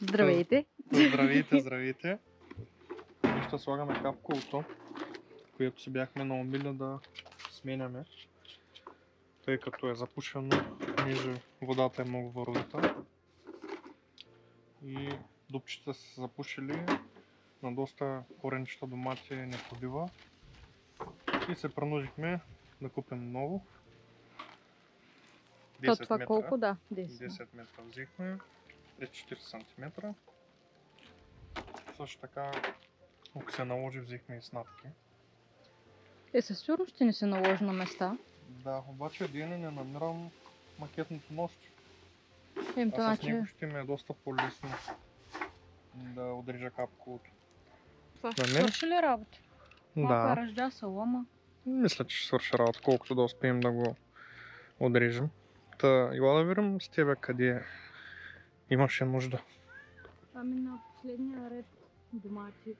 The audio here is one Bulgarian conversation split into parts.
Здравейте! Здравейте, здравейте! Ние ще слагаме капковото, което си бяхме наумили да сменяме, тъй като е запушено, понеже водата е много вървита и дупчета са запушили, на доста коренчета домати не побива и се принудихме да купим ново. 10 това метра. колко да? 10 метра взехме, 40 см. Също така, ако се наложи, взехме и снапки. Със сигурност ще ни се наложи на места. Да, обаче Диана не намирам макетното нощче. С него ще ми е доста по-лесно да отрежа капковото. Това ще свърши ли работа? Малко Да. ръжда солома. Мисля, че ще свърши работа, колкото да успеем да го отрежем. Ела да видим с тебе къде имаше нужда. Ами на последния ред домати.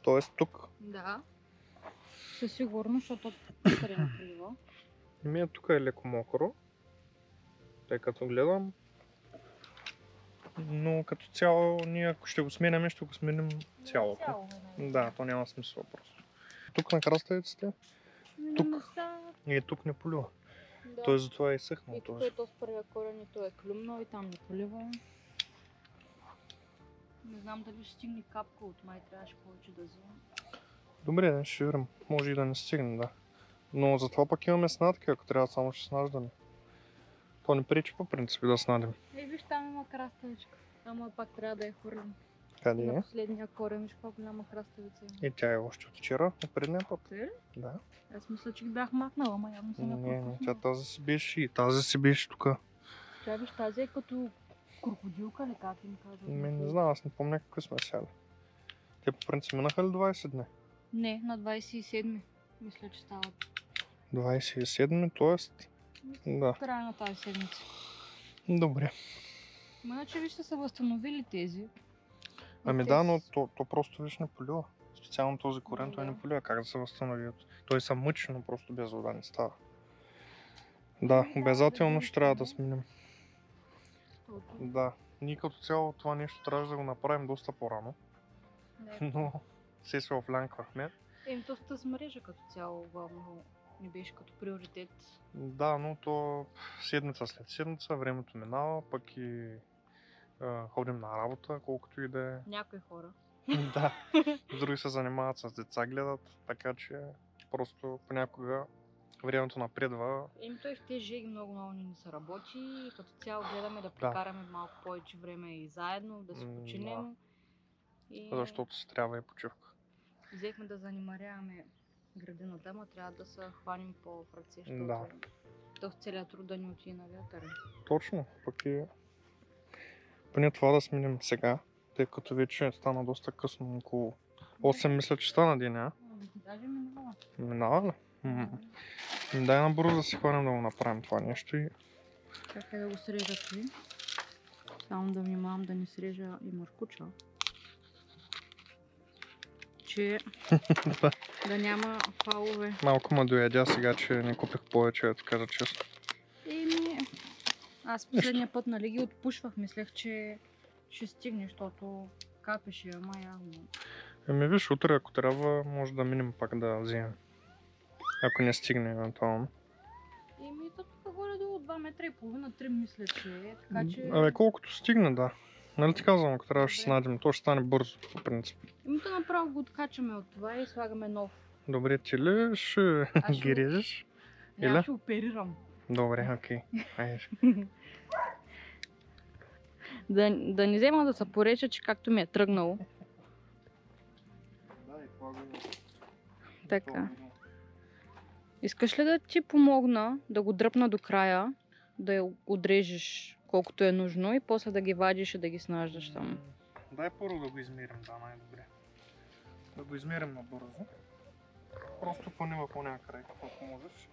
Тоест тук? Да. Със сигурност, защото къде накрива. Ми тук е леко мокро, тъй като гледам. Но като цяло, ние ако ще го сменяме, ще го сменим цялото. Да, то няма смисъл просто. Тук на краставиците, тук не полива. Да. Той затова е изсъхнал. И тук е то с първия корен и то е клюмнал и там не полива. Не знам дали ще стигне капка от май, трябваше повече да вземем. Добре, ще видим. Може и да не стигне, да. Но затова пък имаме снадки, ако трябва само ще снаждаме. То не пречи по принцип да снадим. Виж, там има краставичка. Ама пак трябва да я хвърлим. Къде На е? последния корен, виж каква голяма краставица има. И тя е още от вчера, от предния път. Да. Аз мисля, че ги бях махнала, ама явно се Не, тя тази си беше и тази си беше тук. Тя виж, тази е като крокодилка ли, как им казват? Не знам, аз не помня какви сме сяли. Те по принцип минаха ли 20 дни? Не, на 27 мисля, че стават. 27, т.е. да. Края на тази седмица. Добре. Иначе виж са възстановили тези. Ами да, но то просто виж не полива. Специално този корен той не полива. Как да се възстанови? Той са мъчи, но просто без вода не става. Да, обязателно ще трябва да сменим. Да, ние като цяло това нещо трябва да го направим доста по-рано. Но се офлянквахме. То с мрежа като цяло главно не беше като приоритет. Да, но то седмица след седмица времето минава, пък и ходим на работа, колкото и да е. Някои хора. Да, други се занимават с деца, гледат, така че просто понякога времето напредва. Той в тези жеги много не се работи и като цяло гледаме да прекараме малко повече време и заедно, да се починем. И... Защото си трябва и почивка. Взехме да занимаряваме градината, ама трябва да се хванем в ръце, защото то целият труд да ни отиде на вятъра. Точно, пък и поне това да сменим сега, тъй като вече стана доста късно, около 8 мисля, че стана деня. Даже минава. Минава ли? Дай набързо да си хванем да го направим това нещо и... Чакай да го срежа той. Само да внимавам да не срежа и мъркуча. Че да няма фалове. Малко ме доядя сега, че не купих повече, да ти кажа честно. Аз последния път ги отпушвах, мислех, че ще стигне, защото капеше, ама явно. Виж, утре ако трябва, може да минем пак да вземем. Ако не стигне евентуално. То тук горе до 2,5 метра, 3 мисля, че е, така че... Колкото стигне, да. Нали ти казвам, ако трябва ще снадим, то ще стане бързо, по принцип. То направо го откачаме от това и слагаме нов. Добре, ти ли ще ги режеш? Аз ще оперирам. Добре, окей. Да не взема да се пореча, че както ми е тръгнало. Да, и това го... Така. Искаш ли да ти помогна да го дръпна до края, да я отрежеш колкото е нужно и после да ги вадиш и да ги снаждаш там? Дай първо да го измерим, да, най-добре. Да го измерим набързо. Просто поне в оня край, колко можеш.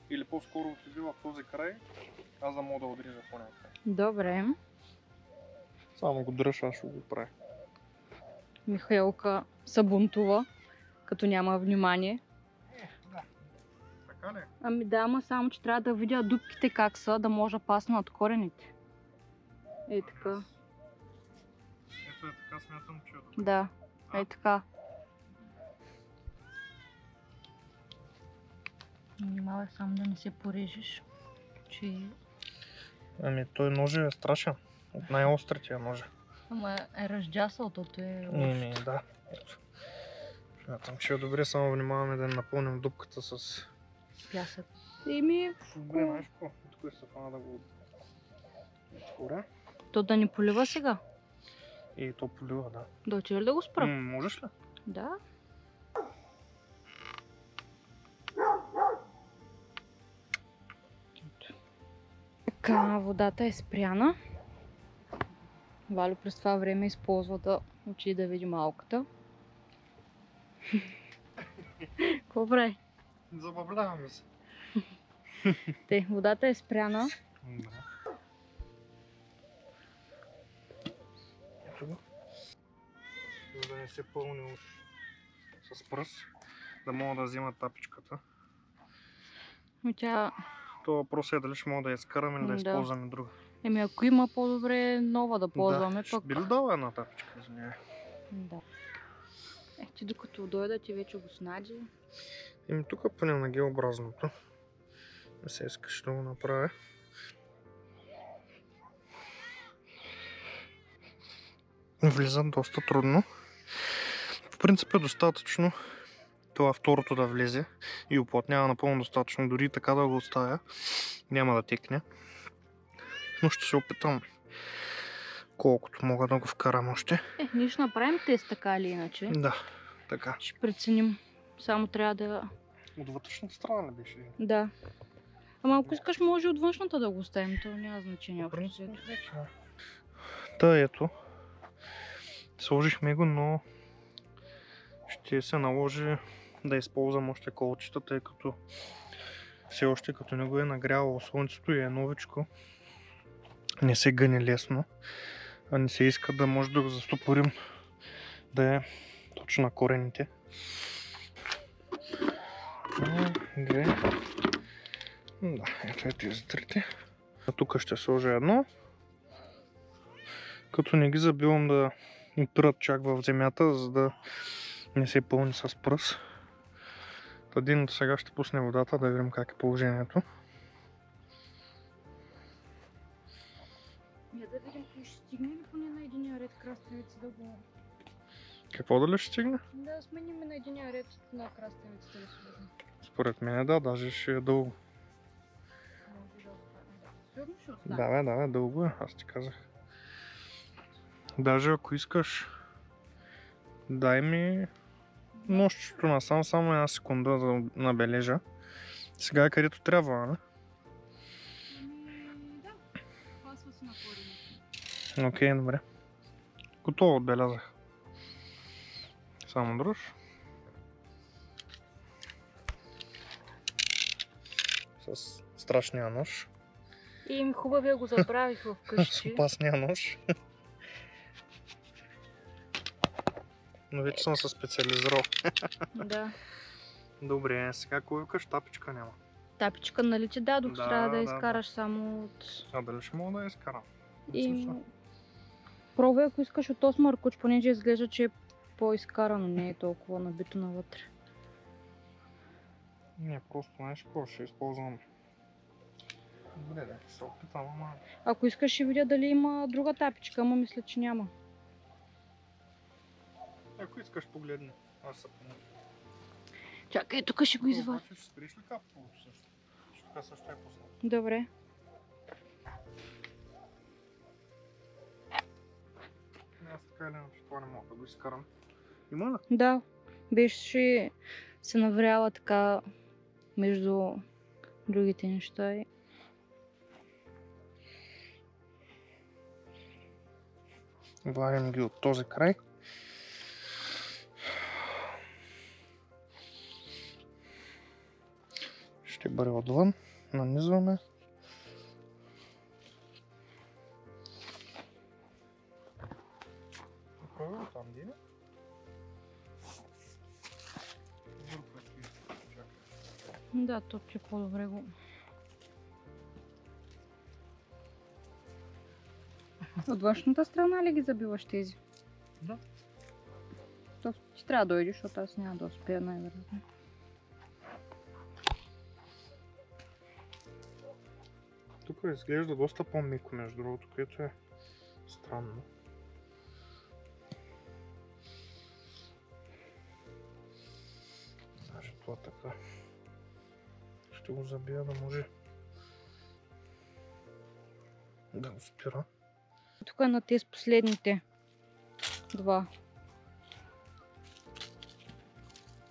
Или по-скоро отиди в този край, аз да мога да отрежа в оня край. Добре. Само го дръж, аз ще го правя. Михайлка се бунтува, като няма внимание. Да. така ли? Ами да, ама само, че трябва да видя дупките как са, да може да пасна от корените. Ей така. Ето е така, смятам, че е добре. Да, ей така. Внимавай само да не се порежеш, че... Ами той ножа е страшен. От най-острите ножа. Ама е разджасал, тото е лошо. Еми, да. Ето. Смятам, че е добре, само внимаваме да не напълним дупката с... Пясък. Еми... Добре, знаеш какво? Тук е стъпана да го отворя. То да ни полива сега. И то полива, да. Да отиде ли да го спра? Можеш ли? Да. Така, водата е спряна. Валю през това време използва да отиде да види малката. Какво прави? Забавляваме се. Те, водата е спряна. Да. Ето го. За да не се пълни уж с пръст, да мога да взема тапичката. Но тя... То въпрос е дали ще мога да я изкарам или да използваме друга. Еми ако има по-добре нова да ползваме, да, пък... ще би ли дала една тапичка, извиняй? Да. Ти докато дойда, ти вече го снади. Еми тук поне на геобразното. Не се искаш да го направя. Влиза доста трудно. В принцип е достатъчно това второто да влезе и уплътнява напълно достатъчно. Дори така да го оставя, няма да текне. Но ще се опитам колкото мога да го вкарам още. Ние ще направим тест така или иначе. Да, така. Ще преценим. Само трябва да... От вътрешната страна ли беше? Да. Ама ако искаш, може от външната да го оставим. То няма значение. Та ето. Сложихме го, но ще се наложи да използвам още колчета, тъй като все още като не го е нагрявало слънцето и е новичко, не се гъне лесно, а не се иска да може да го застопорим да е точно на корените. Две. Да, ето е тези трите. Тук ще сложа едно, като не ги забивам да опират чак в земята, за да не се пълни с пръст. Един сега ще пусне водата, да видим как е положението. Да видим кой ще стигне ли поне на единия ред краставици да го... Какво дали ще стигне? Да сменим на единия ред на краставиците да сложим. Според мен да, даже ще е дълго. Да, дълго е, аз ти казах. Даже ако искаш, дай ми нощчето насам, само една секунда да набележа. Сега е където трябва, не? Да, пасва си на корените. Окей, добре. Готово отбелязах. Само дръж. С страшния нож. И хубавия го забравих в къщи. С опасния нож. Но вече съм се специализирал. Да. Добре, сега кой викаш? Тапичка няма. Тапичка, нали ти дадох? Да, трябва да да, изкараш само от... А дали ще мога да я изкарам? И... Пробвай, ако искаш от този маркуч, понеже изглежда, че е по-изкарано, не е толкова набито навътре. Не, просто знаеш какво, ще използвам. Добре, да се опитам, ама... Ако искаш, ще видя дали има друга тапичка, ама мисля, че няма. Ако искаш, погледни. Аз се помня. Чакай, тук ще го извадя. Обаче ще спреш ли капкото също? Тук също е пуснал. Добре. Аз така или иначе това не мога да го изкарам. Има ли? Да, беше се навряла така между другите неща. Вадим ги от този край. Ще бъде отвън. Нанизваме. Пробвам там, Дина. Да, топче по-добре го. От външната страна ли ги забиваш тези? Да. То ти трябва да дойдеш, защото аз няма да успея най-вероятно. Тук изглежда доста по-меко, между другото, което е странно. Значи това така. Ще го забия да може да го спира. Тук е на тези последните два.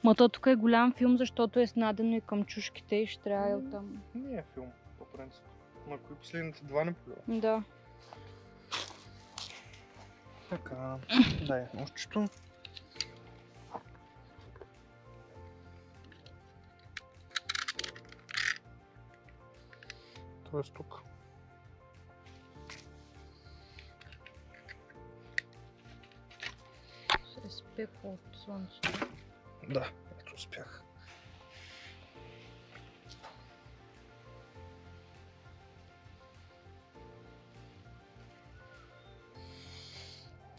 Ма то тук е голям филм, защото е снадено и към чушките и ще трябва и оттам. Не е филм, по принцип. На кои последните два не полива. Да. Така, дай нощчето. Тоест тук. Се спеква от слънцето. Да, ето успях.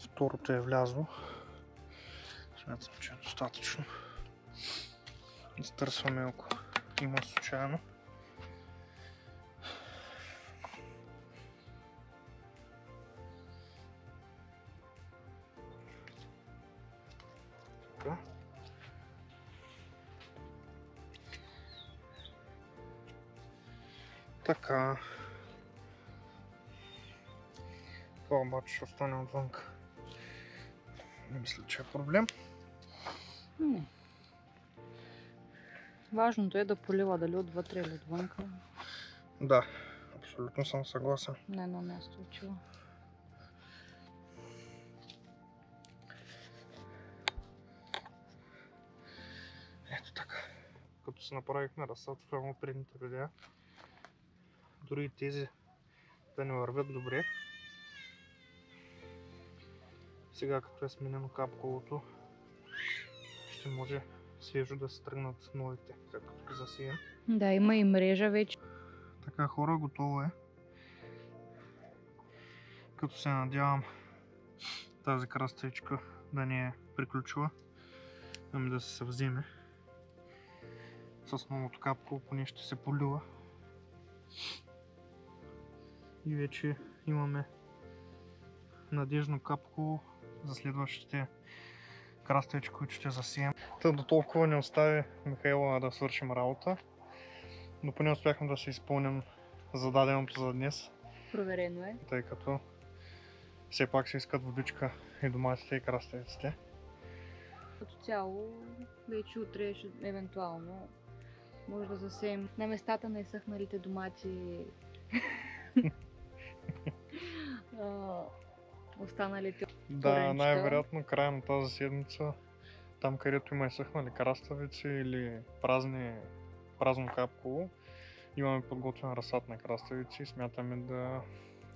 Второто е влязло. Смятам, че е достатъчно. Изтърсваме, ако има случайно. Така. Така. Това обаче ще остане отвънка. Не мисля, че е проблем. Не. Важното е да полива дали отвътре или отвънка. Да, абсолютно съм съгласен. На едно място учила. Ето така. Като се направихме разсад в предните видеа, дори и тези да не вървят добре. Сега като е сменено капковото, ще може свежо да се тръгнат новите, както ги засием. Да, има и мрежа вече. Така хора, готово е. Като се надявам тази краставичка да не е приключила, ами да се съвземе. С новото капково поне ще се полива. И вече имаме надежно капково за следващите краставички, които ще засием. Та до толкова не остави Михайла да свършим работа, но поне успяхме да се изпълним зададеното за днес. Проверено е. Тъй като все пак се искат водичка и доматите и краставиците. Като цяло, вече утре евентуално може да засеем на местата на изсъхналите домати останалите Да, коренчета. най-вероятно края на тази седмица, там където има изсъхнали краставици или празно капково, имаме подготвен разсад на краставици и смятаме да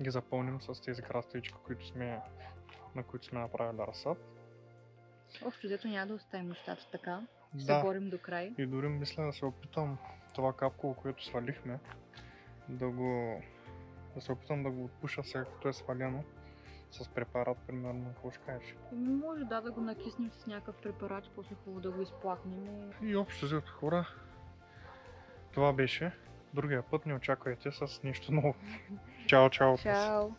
ги запълним с тези краставички, на които сме направили разсад. Общо взето няма да оставим нещата така. Ще Да. се борим до край. И дори мисля да се опитам това капково, което свалихме, да се опитам да го отпуша сега, като е свалено с препарат, примерно, какво ще кажеш? Може да го накиснем с някакъв препарат, после хубаво да го изплакнем. И общо взето хора, това беше. Другия път не очаквайте с нищо ново. Чао, чао! Чао!